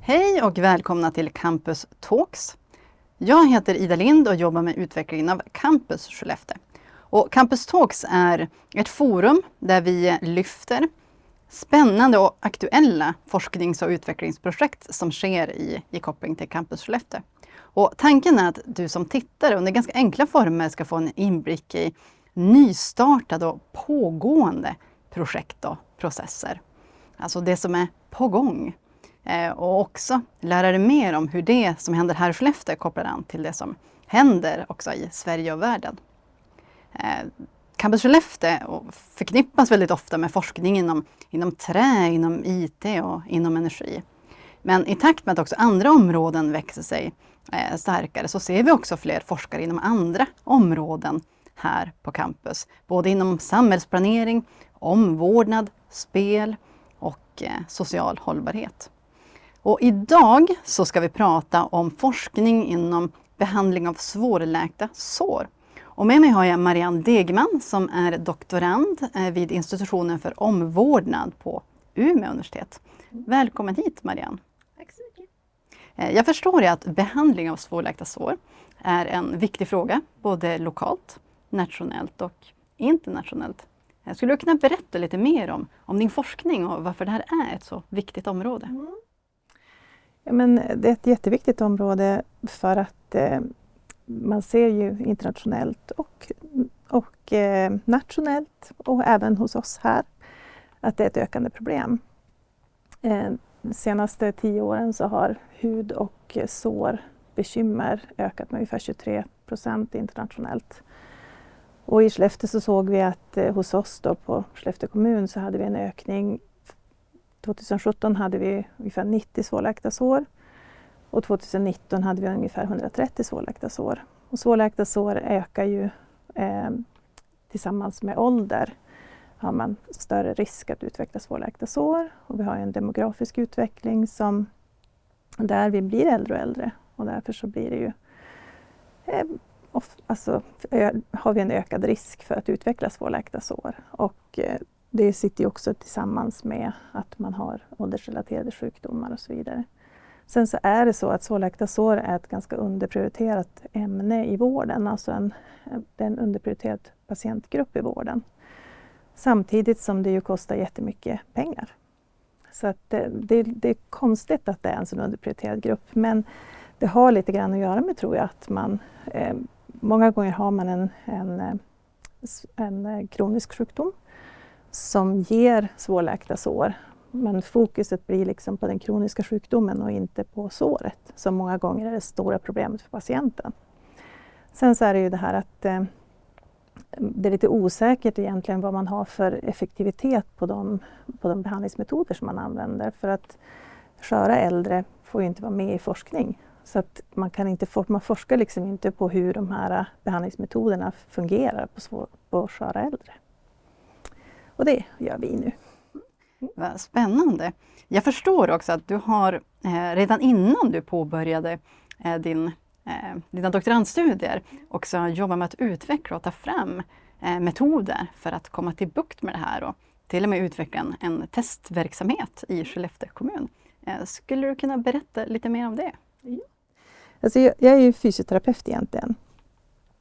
Hej och välkomna till Campus Talks. Jag heter Ida Lind och jobbar med utvecklingen av Campus Skellefteå. Och Campus Talks är ett forum där vi lyfter spännande och aktuella forsknings- och utvecklingsprojekt som sker i koppling till Campus Skellefteå. Och tanken är att du som tittare under ganska enkla former ska få en inblick i nystartade och pågående projekt och processer. Alltså det som är på gång. Och också lära dig mer om hur det som händer här i Skellefteå kopplar an till det som händer också i Sverige och världen. Campus Skellefteå förknippas väldigt ofta med forskning inom trä, inom IT och inom energi. Men i takt med att också andra områden växer sig starkare så ser vi också fler forskare inom andra områden här på campus. Både inom samhällsplanering, omvårdnad, spel och social hållbarhet. Och idag så ska vi prata om forskning inom behandling av svårläkta sår. Och med mig har jag Marianne Degman som är doktorand vid institutionen för omvårdnad på Umeå universitet. Välkommen hit Marianne. Tack så mycket. Jag förstår att behandling av svårläkta sår är en viktig fråga både lokalt, nationellt och internationellt. Skulle du kunna berätta lite mer om din forskning och varför det här är ett så viktigt område? Ja, men det är ett jätteviktigt område för att man ser ju internationellt och nationellt och även hos oss här att det är ett ökande problem. De senaste 10 åren så har hud- och sårbekymmer ökat med ungefär 23% internationellt. Och i Skellefteå så såg vi att hos oss då på Skellefteå kommun så hade vi en ökning. 2017 hade vi ungefär 90 svårläkta sår och 2019 hade vi ungefär 130 svårläkta sår. Och svårläkta sår ökar ju tillsammans med ålder har man större risk att utveckla svårläkta sår. Och vi har en demografisk utveckling som där vi blir äldre och äldre och därför så blir det ju har vi en ökad risk för att utveckla svårläkta sår. Och det sitter ju också tillsammans med att man har åldersrelaterade sjukdomar och så vidare. Sen så är det så att svårläkta sår är ett ganska underprioriterat ämne i vården. Alltså en underprioriterad patientgrupp i vården. Samtidigt som det ju kostar jättemycket pengar. Så att det är konstigt att det är en sån underprioriterad grupp. Men det har lite grann att göra med tror jag att man många gånger har man en kronisk sjukdom som ger svårläkta sår. Men fokuset blir liksom på den kroniska sjukdomen och inte på såret som många gånger är det stora problemet för patienten. Sen så är det ju det här att det är lite osäkert egentligen vad man har för effektivitet på de behandlingsmetoder som man använder. För att sköra äldre får ju inte vara med i forskning. Så att man forskar liksom inte på hur de här behandlingsmetoderna fungerar på sköra äldre. Och det gör vi nu. Vad spännande. Jag förstår också att du har redan innan du påbörjade dina doktorandstudier också jobbat med att utveckla och ta fram metoder för att komma till bukt med det här och till och med utveckla en testverksamhet i Skellefteå kommun. Skulle du kunna berätta lite mer om det? Ja. Alltså jag är ju fysioterapeut egentligen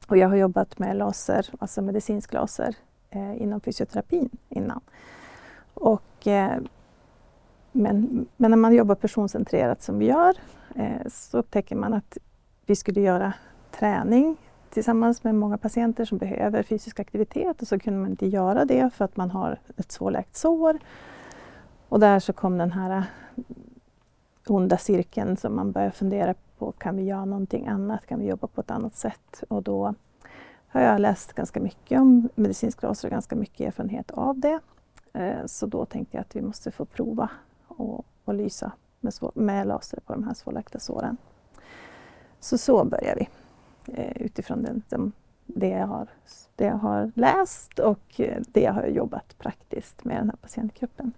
och jag har jobbat med laser, alltså medicinsk laser inom fysioterapin innan. Men när man jobbar personcentrerat som vi gör så upptäcker man att vi skulle göra träning tillsammans med många patienter som behöver fysisk aktivitet och så kunde man inte göra det för att man har ett svårläkt sår. Och där så kom den här onda cirkeln som man börjar fundera på, kan vi göra någonting annat, kan vi jobba på ett annat sätt? Och då har jag läst ganska mycket om medicinsk laser och ganska mycket erfarenhet av det. Så då tänkte jag att vi måste få prova och lysa med laser på de här svårläkta såren. Så börjar vi utifrån det jag har läst och det jag har jobbat praktiskt med den här patientgruppen.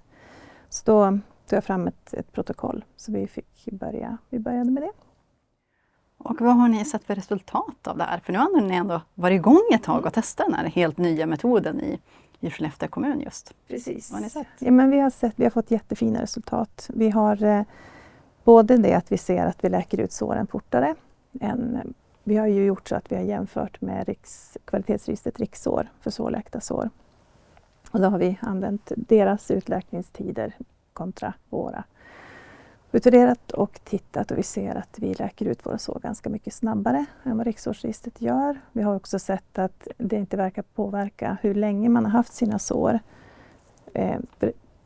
Så då tog jag fram ett protokoll så vi började med det. Och vad har ni sett för resultat av det här? För nu har ni ändå varit igång ett tag och testat den här helt nya metoden i Skellefteå kommun just. Precis. Vad har ni sett? Ja, men vi har fått jättefina resultat. Vi har Både det att vi ser att vi läker ut såren fortare. Vi har ju gjort så att vi har jämfört med kvalitetsregistret Rikssår för sårläkta sår. Och då har vi använt deras utläkningstider kontra våra. Utvärderat och tittat och vi ser att vi läker ut våra sår ganska mycket snabbare än vad Rikssårsregistret gör. Vi har också sett att det inte verkar påverka hur länge man har haft sina sår.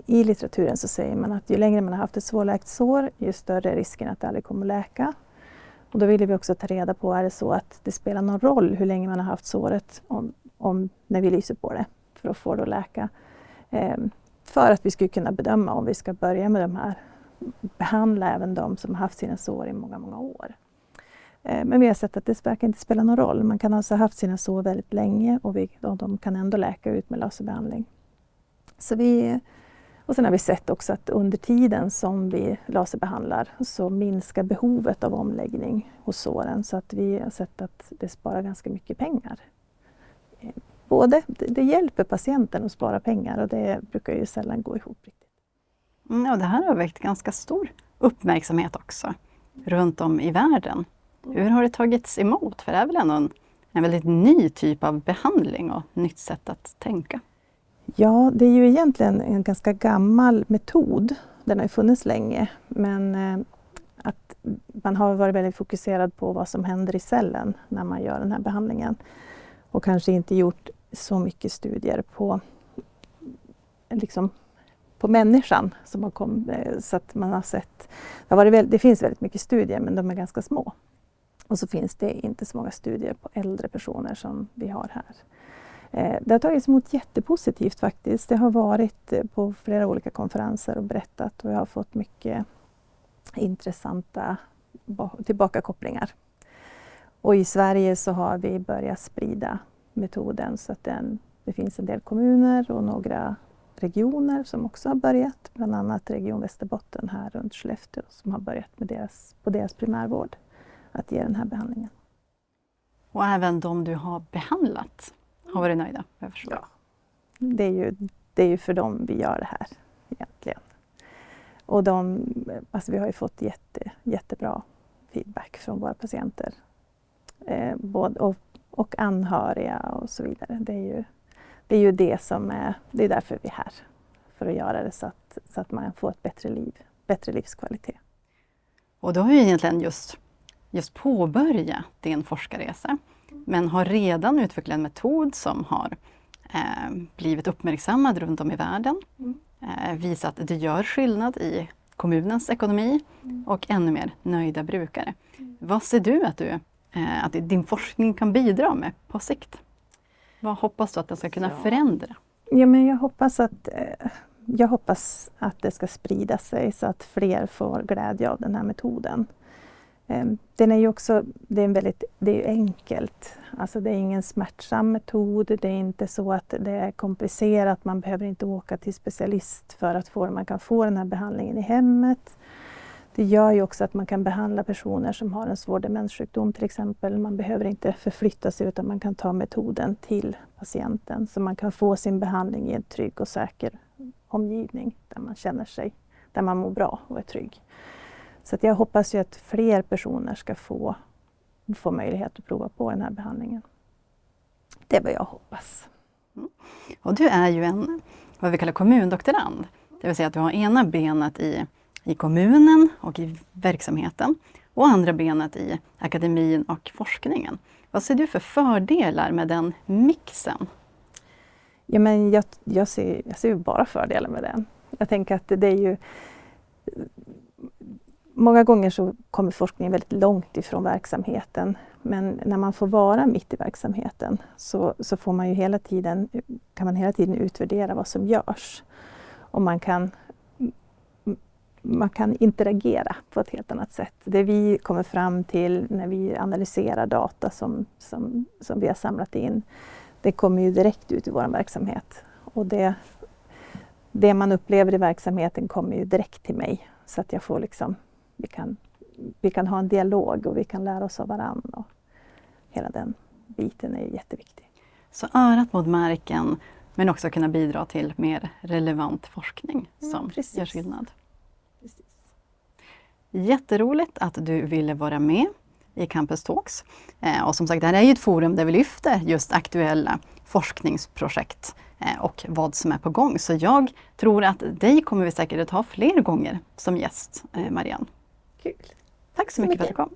I litteraturen så säger man att ju längre man har haft ett svårläkt sår, ju större är risken att det aldrig kommer att läka. Och då ville vi också ta reda på, är det så att det spelar någon roll hur länge man har haft såret när vi lyser på det för att få det att läka. För att vi skulle kunna bedöma om vi ska börja med de här, behandla även de som har haft sina sår i många, många år. Men vi har sett att det verkar inte spela någon roll. Man kan alltså ha haft sina sår väldigt länge och de kan ändå läka ut med laserbehandling. Och sen har vi sett också att under tiden som vi laserbehandlar så minskar behovet av omläggning hos såren. Så att vi har sett att det sparar ganska mycket pengar. Det hjälper patienten att spara pengar och det brukar ju sällan gå ihop riktigt. Ja, det här har väckt ganska stor uppmärksamhet också runt om i världen. Hur har det tagits emot? För det är väl ändå en väldigt ny typ av behandling och nytt sätt att tänka. Ja, det är ju egentligen en ganska gammal metod. Den har ju funnits länge, men att man har varit väldigt fokuserad på vad som händer i cellen när man gör den här behandlingen. Och kanske inte gjort så mycket studier på människan. Så att man har sett, det finns väldigt mycket studier men de är ganska små. Och så finns det inte så många studier på äldre personer som vi har här. Det har tagits emot jättepositivt faktiskt. Det har varit på flera olika konferenser och berättat och jag har fått mycket intressanta tillbakakopplingar. Och i Sverige så har vi börjat sprida metoden så att det finns en del kommuner och några regioner som också har börjat. Bland annat Region Västerbotten här runt Skellefteå som har börjat med på deras primärvård att ge den här behandlingen. Och även de du har behandlat har varit nöjda, jag förstår. Ja, det är ju för dem vi gör det här egentligen. Och vi har ju fått jättebra feedback från våra patienter. Och anhöriga och så vidare. Det är ju det är därför vi är här. För att göra det så att man får ett bättre liv, bättre livskvalitet. Och då har vi egentligen just påbörjat din forskarresa. Men har redan utvecklat en metod som har blivit uppmärksammad runt om i världen. Visat att det gör skillnad i kommunens ekonomi och ännu mer nöjda brukare. Vad ser du att din forskning kan bidra med på sikt? Vad hoppas du att den ska kunna förändra? Ja, men jag hoppas att det ska sprida sig så att fler får glädje av den här metoden. Den är ju också, det är enkelt. Alltså det är ingen smärtsam metod. Det är inte så att det är komplicerat. Man behöver inte åka till specialist för att man kan få den här behandlingen i hemmet. Det gör ju också att man kan behandla personer som har en svår demenssjukdom till exempel. Man behöver inte förflytta sig utan man kan ta metoden till patienten. Så man kan få sin behandling i en trygg och säker omgivning där man känner sig, där man mår bra och är trygg. Så att jag hoppas ju att fler personer ska få möjlighet att prova på den här behandlingen. Det är vad jag hoppas. Och du är ju vad vi kallar kommundoktorand. Det vill säga att du har ena benet i kommunen och i verksamheten och andra benet i akademin och forskningen. Vad ser du för fördelar med den mixen? Ja, men jag ser ju bara fördelar med den. Jag tänker att det är ju... Många gånger så kommer forskningen väldigt långt ifrån verksamheten. Men när man får vara mitt i verksamheten så får man ju kan man hela tiden utvärdera vad som görs. Och man kan interagera på ett helt annat sätt. Det vi kommer fram till när vi analyserar data som vi har samlat in, det kommer ju direkt ut i vår verksamhet. Och det man upplever i verksamheten kommer ju direkt till mig. Så att jag får vi kan ha en dialog och vi kan lära oss av varandra. Och hela den biten är jätteviktig. Så örat mot marken men också kunna bidra till mer relevant forskning som gör skillnad. Precis. Jätteroligt att du ville vara med i Campus Talks. Och som sagt, det här är ju ett forum där vi lyfter just aktuella forskningsprojekt och vad som är på gång. Så jag tror att dig kommer vi säkert att ha fler gånger som gäst, Marianne. Kul. Tack så mycket för att du kom.